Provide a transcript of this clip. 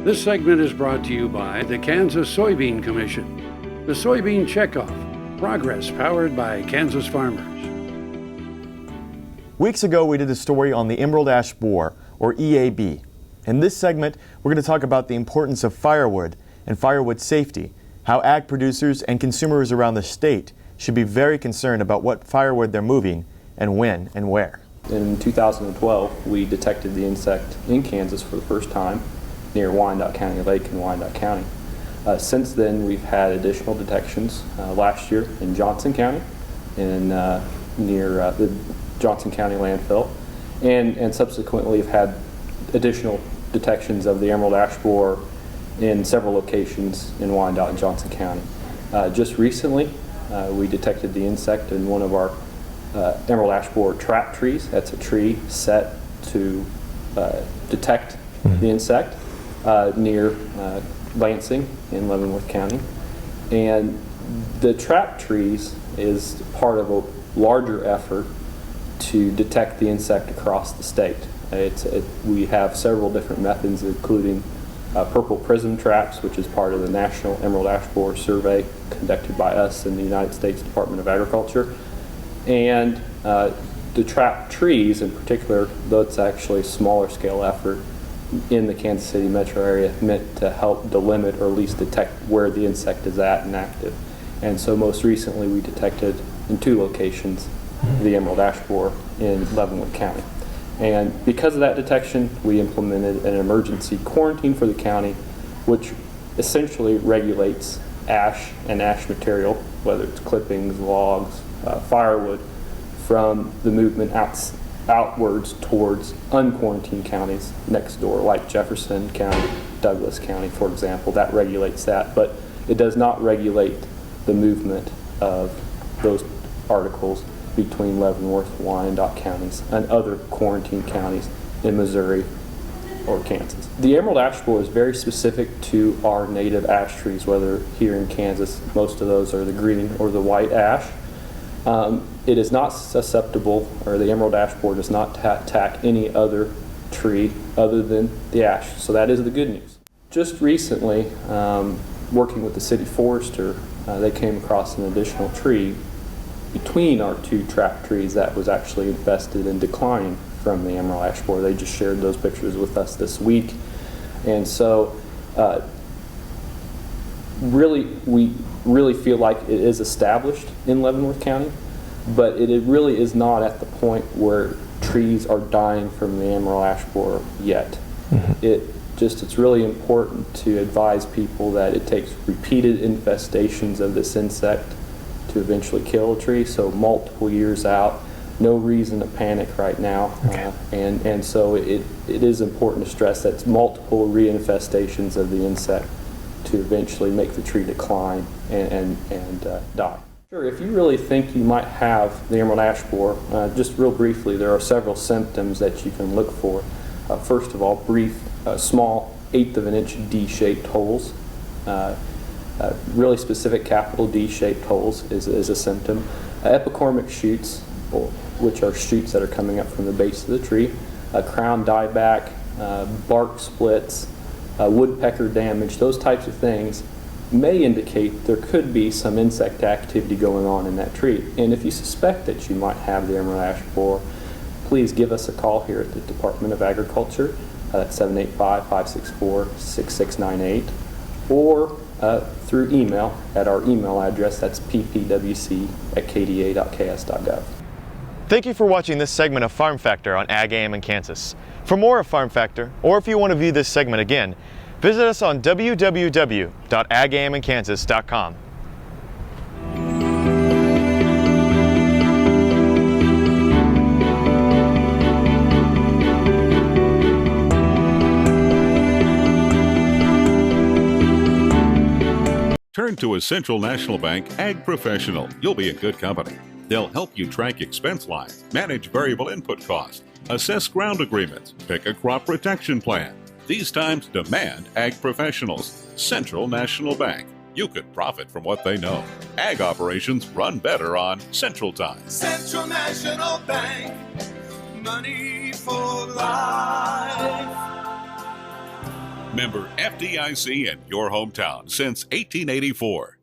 This segment is brought to you by the Kansas Soybean Commission. The Soybean Checkoff, progress powered by Kansas farmers. Weeks ago, we did a story on the emerald ash borer, or EAB. In this segment, we're going to talk about the importance of firewood and firewood safety, how ag producers and consumers around the state should be very concerned about what firewood they're moving and when and where. In 2012, we detected the insect in Kansas for the first time near Wyandotte County Lake in Wyandotte County. Since then, we've had additional detections last year in Johnson County, near the Johnson County landfill, and subsequently have had additional detections of the emerald ash borer in several locations in Wyandotte and Johnson County. Just recently, we detected the insect in one of our emerald ash borer trap trees. That's a tree set to detect the insect near Lansing in Leavenworth County. And the trap trees is part of a larger effort to detect the insect across the state. We have several different methods, including purple prism traps, which is part of the National Emerald Ash Borer Survey conducted by us in the United States Department of Agriculture. And the trap trees in particular, though it's actually a smaller scale effort in the Kansas City metro area, meant to help delimit or at least detect where the insect is at and active. And so most recently we detected in 2 locations the emerald ash borer in Leavenworth County. And because of that detection, we implemented an emergency quarantine for the county, which essentially regulates ash and ash material, whether it's clippings, logs, firewood, from the movement outwards towards unquarantined counties next door, like Jefferson County, Douglas County, for example. That regulates that, but it does not regulate the movement of those articles between Leavenworth, Wyandotte counties, and other quarantined counties in Missouri or Kansas. The emerald ash borer is very specific to our native ash trees, whether here in Kansas, most of those are the green or the white ash. It is not susceptible, or the emerald ash borer does not attack any other tree other than the ash, so that is the good news. Just recently, working with the city forester, they came across an additional tree between our 2 trap trees that was actually infested and declining from the emerald ash borer. They just shared those pictures with us this week. And so we really feel like it is established in Leavenworth County, but it really is not at the point where trees are dying from the emerald ash borer yet. It's really important to advise people that it takes repeated infestations of this insect to eventually kill a tree, so multiple years out, no reason to panic right now. Okay. And so it is important to stress that it's multiple reinfestations of the insect to eventually make the tree decline and die. Sure, if you really think you might have the emerald ash borer, just real briefly, there are several symptoms that you can look for. First of all, brief, small 1/8 of an inch D-shaped holes. Really specific capital D-shaped holes is a symptom. Epicormic shoots, which are shoots that are coming up from the base of the tree. Crown dieback, bark splits, woodpecker damage, those types of things may indicate there could be some insect activity going on in that tree. And if you suspect that you might have the emerald ash borer, please give us a call here at the Department of Agriculture at 785-564-6698, or through email at our email address, that's ppwc@kda.ks.gov. Thank you for watching this segment of Farm Factor on Ag AM in Kansas. For more of Farm Factor, or if you want to view this segment again, visit us on www.agaminkansas.com. Turn to a Central National Bank Ag Professional. You'll be in good company. They'll help you track expense lines, manage variable input costs, assess ground agreements, pick a crop protection plan. These times demand ag professionals. Central National Bank. You could profit from what they know. Ag operations run better on Central Time. Central National Bank. Money for life. Member FDIC in your hometown since 1884.